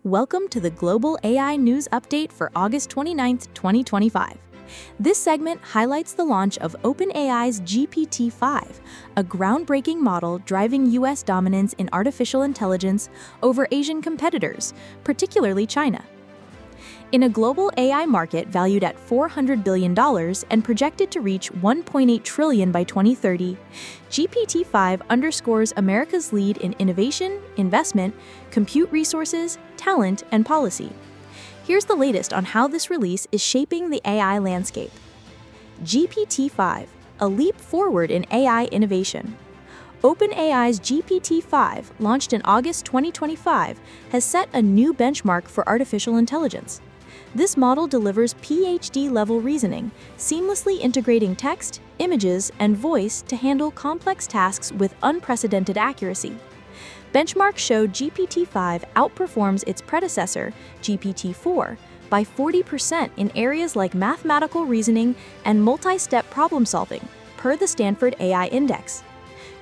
Welcome to the Global AI News Update for August 29, 2025. This segment highlights the launch of OpenAI's GPT-5, a groundbreaking model driving U.S. dominance in artificial intelligence over Asian competitors, particularly China. In a global AI market valued at $400 billion and projected to reach $1.8 trillion by 2030, GPT-5 underscores America's lead in innovation, investment, compute resources, talent, and policy. Here's the latest on how this release is shaping the AI landscape. GPT-5, a leap forward in AI innovation. OpenAI's GPT-5, launched in August 2025, has set a new benchmark for artificial intelligence. This model delivers PhD-level reasoning, seamlessly integrating text, images, and voice to handle complex tasks with unprecedented accuracy. Benchmarks show GPT-5 outperforms its predecessor, GPT-4, by 40% in areas like mathematical reasoning and multi-step problem-solving, per the Stanford AI Index.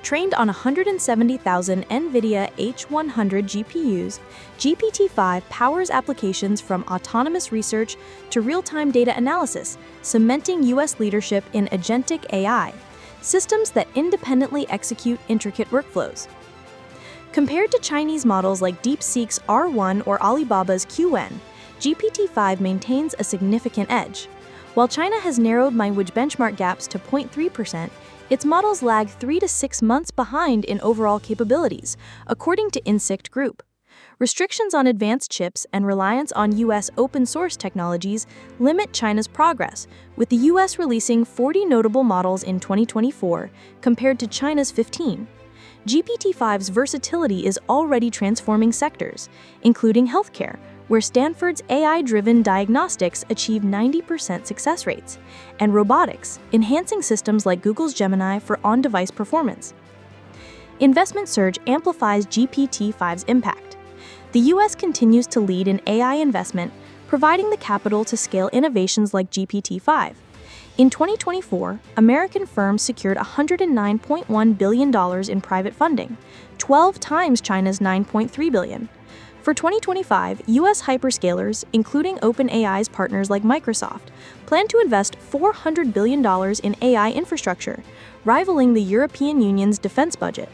Trained on 170,000 NVIDIA H100 GPUs, GPT-5 powers applications from autonomous research to real-time data analysis, cementing U.S. leadership in agentic AI, systems that independently execute intricate workflows. Compared to Chinese models like DeepSeek's R1 or Alibaba's QN, GPT-5 maintains a significant edge. While China has narrowed language benchmark gaps to 0.3%, its models lag 3 to 6 months behind in overall capabilities, according to Insect Group. Restrictions on advanced chips and reliance on U.S. open-source technologies limit China's progress, with the U.S. releasing 40 notable models in 2024 compared to China's 15. GPT-5's versatility is already transforming sectors, including healthcare, where Stanford's AI-driven diagnostics achieve 90% success rates, and robotics, enhancing systems like Google's Gemini for on-device performance. Investment surge amplifies GPT-5's impact. The U.S. continues to lead in AI investment, providing the capital to scale innovations like GPT-5. In 2024, American firms secured $109.1 billion in private funding, 12 times China's $9.3 billion. For 2025, U.S. hyperscalers, including OpenAI's partners like Microsoft, plan to invest $400 billion in AI infrastructure, rivaling the European Union's defense budget.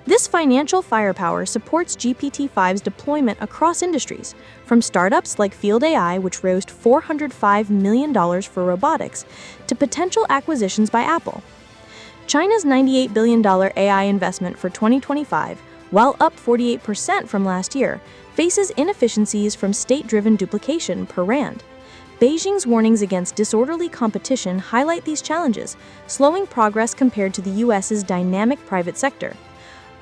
This financial firepower supports GPT-5's deployment across industries, from startups like Field AI, which raised $405 million for robotics, to potential acquisitions by Apple. China's $98 billion AI investment for 2025, while up 48% from last year, faces inefficiencies from state-driven duplication per rand. Beijing's warnings against disorderly competition highlight these challenges, slowing progress compared to the U.S.'s dynamic private sector.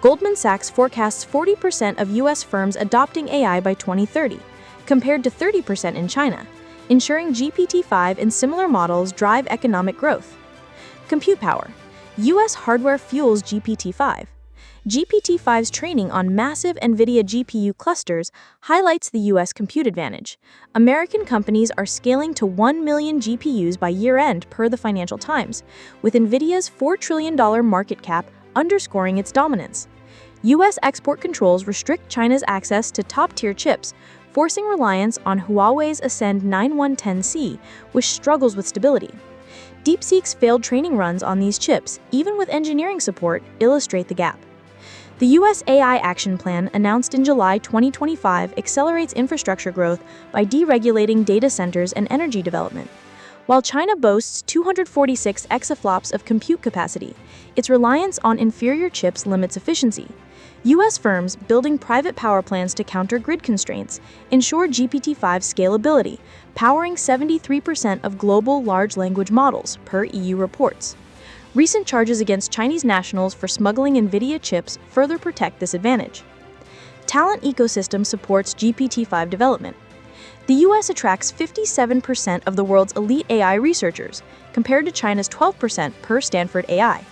Goldman Sachs forecasts 40% of U.S. firms adopting AI by 2030, compared to 30% in China, ensuring GPT-5 and similar models drive economic growth. Compute power. U.S. hardware fuels GPT-5. GPT-5's training on massive NVIDIA GPU clusters highlights the U.S. compute advantage. American companies are scaling to 1 million GPUs by year-end per the Financial Times, with NVIDIA's $4 trillion market cap underscoring its dominance. U.S. export controls restrict China's access to top-tier chips, forcing reliance on Huawei's Ascend 9110C, which struggles with stability. DeepSeek's failed training runs on these chips, even with engineering support, illustrate the gap. The U.S. AI Action Plan, announced in July 2025, accelerates infrastructure growth by deregulating data centers and energy development. While China boasts 246 exaflops of compute capacity, its reliance on inferior chips limits efficiency. U.S. firms building private power plants to counter grid constraints ensure GPT-5 scalability, powering 73% of global large language models, per EU reports. Recent charges against Chinese nationals for smuggling NVIDIA chips further protect this advantage. Talent ecosystem supports GPT-5 development. The U.S. attracts 57% of the world's elite AI researchers, compared to China's 12% per Stanford AI.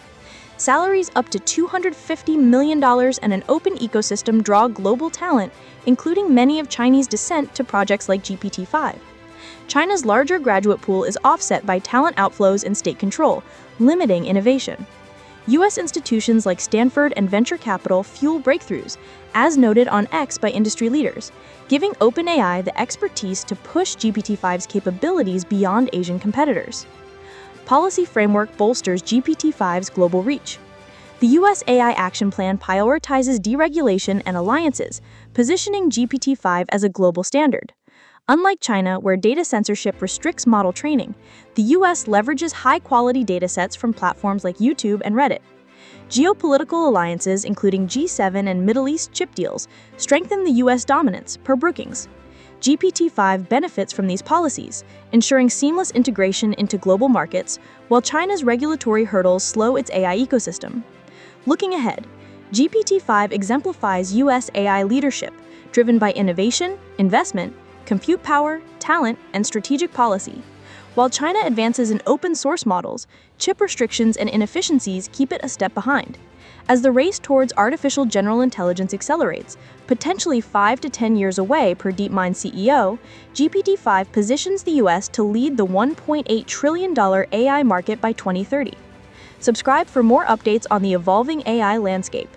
Salaries up to $250 million and an open ecosystem draw global talent, including many of Chinese descent, to projects like GPT-5. China's larger graduate pool is offset by talent outflows and state control, limiting innovation. U.S. institutions like Stanford and venture capital fuel breakthroughs, as noted on X by industry leaders, giving OpenAI the expertise to push GPT-5's capabilities beyond Asian competitors. Policy framework bolsters GPT-5's global reach. The U.S. AI Action Plan prioritizes deregulation and alliances, positioning GPT-5 as a global standard. Unlike China, where data censorship restricts model training, the U.S. leverages high-quality datasets from platforms like YouTube and Reddit. Geopolitical alliances, including G7 and Middle East chip deals, strengthen the U.S. dominance, per Brookings. GPT-5 benefits from these policies, ensuring seamless integration into global markets, while China's regulatory hurdles slow its AI ecosystem. Looking ahead, GPT-5 exemplifies U.S. AI leadership, driven by innovation, investment, compute power, talent, and strategic policy. While China advances in open-source models, chip restrictions and inefficiencies keep it a step behind. As the race towards artificial general intelligence accelerates, potentially 5 to 10 years away per DeepMind CEO, GPT-5 positions the U.S. to lead the $1.8 trillion AI market by 2030. Subscribe for more updates on the evolving AI landscape.